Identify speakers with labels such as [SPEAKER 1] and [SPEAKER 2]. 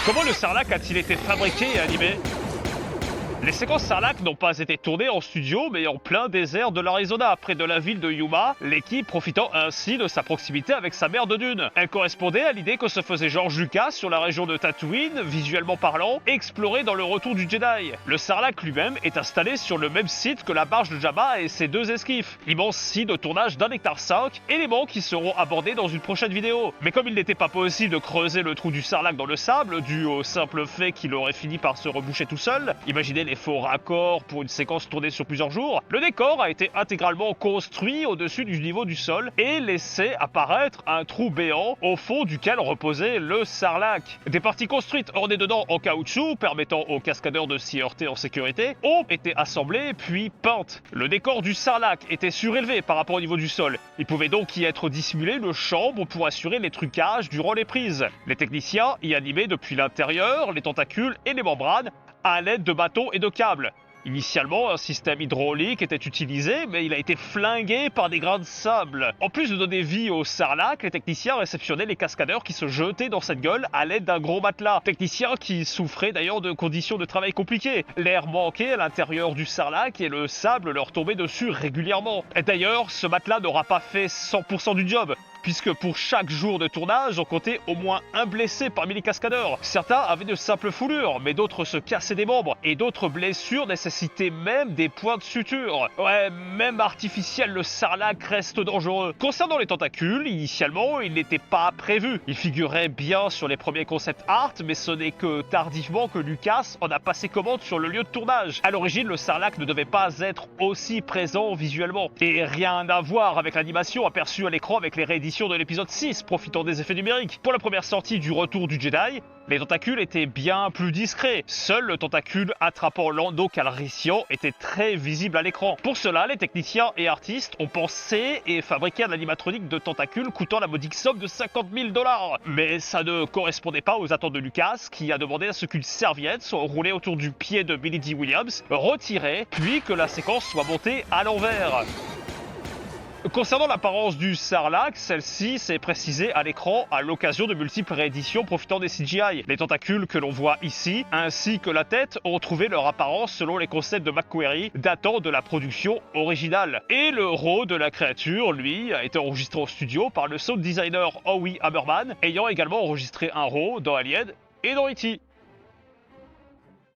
[SPEAKER 1] Comment le Sarlacc a-t-il été fabriqué et animé? Les séquences Sarlacc n'ont pas été tournées en studio, mais en plein désert de l'Arizona, près de la ville de Yuma, l'équipe profitant ainsi de sa proximité avec sa mer de dunes. Elle correspondait à l'idée que se faisait George Lucas sur la région de Tatooine, visuellement parlant, explorée dans le Retour du Jedi. Le Sarlacc lui-même est installé sur le même site que la barge de Jabba et ses deux esquifs. Immense site de tournage d'un hectare 5, éléments qui seront abordés dans une prochaine vidéo. Mais comme il n'était pas possible de creuser le trou du Sarlacc dans le sable, dû au simple fait qu'il aurait fini par se reboucher tout seul, imaginez les faux raccords pour une séquence tournée sur plusieurs jours, le décor a été intégralement construit au-dessus du niveau du sol et laissé apparaître un trou béant au fond duquel reposait le Sarlacc. Des parties construites ornées dedans en caoutchouc permettant aux cascadeurs de s'y heurter en sécurité ont été assemblées puis peintes. Le décor du Sarlacc était surélevé par rapport au niveau du sol. Il pouvait donc y être dissimulé une chambre pour assurer les trucages durant les prises. Les techniciens y animaient depuis l'intérieur les tentacules et les membranes à l'aide de bâtons et de câbles. Initialement, un système hydraulique était utilisé, mais il a été flingué par des grains de sable. En plus de donner vie au Sarlacc, les techniciens réceptionnaient les cascadeurs qui se jetaient dans cette gueule à l'aide d'un gros matelas. Techniciens qui souffraient d'ailleurs de conditions de travail compliquées. L'air manquait à l'intérieur du Sarlacc et le sable leur tombait dessus régulièrement. Et d'ailleurs, ce matelas n'aura pas fait 100% du job, puisque pour chaque jour de tournage, on comptait au moins un blessé parmi les cascadeurs. Certains avaient de simples foulures, mais d'autres se cassaient des membres, et d'autres blessures nécessitaient même des points de suture. Ouais, même artificiel, le Sarlacc reste dangereux. Concernant les tentacules, initialement, ils n'étaient pas prévus. Ils figuraient bien sur les premiers concept art, mais ce n'est que tardivement que Lucas en a passé commande sur le lieu de tournage. À l'origine, le Sarlacc ne devait pas être aussi présent visuellement, et rien à voir avec l'animation aperçue à l'écran avec les rééditions de l'épisode 6, profitant des effets numériques. Pour la première sortie du Retour du Jedi, les tentacules étaient bien plus discrets. Seul le tentacule attrapant Lando Calrissian était très visible à l'écran. Pour cela, les techniciens et artistes ont pensé et fabriqué un animatronique de tentacules coûtant la modique somme de 50 000 $. Mais ça ne correspondait pas aux attentes de Lucas, qui a demandé à ce qu'une serviette soit roulée autour du pied de Billy Dee Williams, retirée, puis que la séquence soit montée à l'envers. Concernant l'apparence du Sarlacc, celle-ci s'est précisée à l'écran à l'occasion de multiples rééditions profitant des CGI. Les tentacules que l'on voit ici, ainsi que la tête, ont trouvé leur apparence selon les concepts de McQuarrie datant de la production originale. Et le rôle de la créature, lui, a été enregistré au studio par le sound designer Howie Haberman, ayant également enregistré un rôle dans Alien et dans E.T.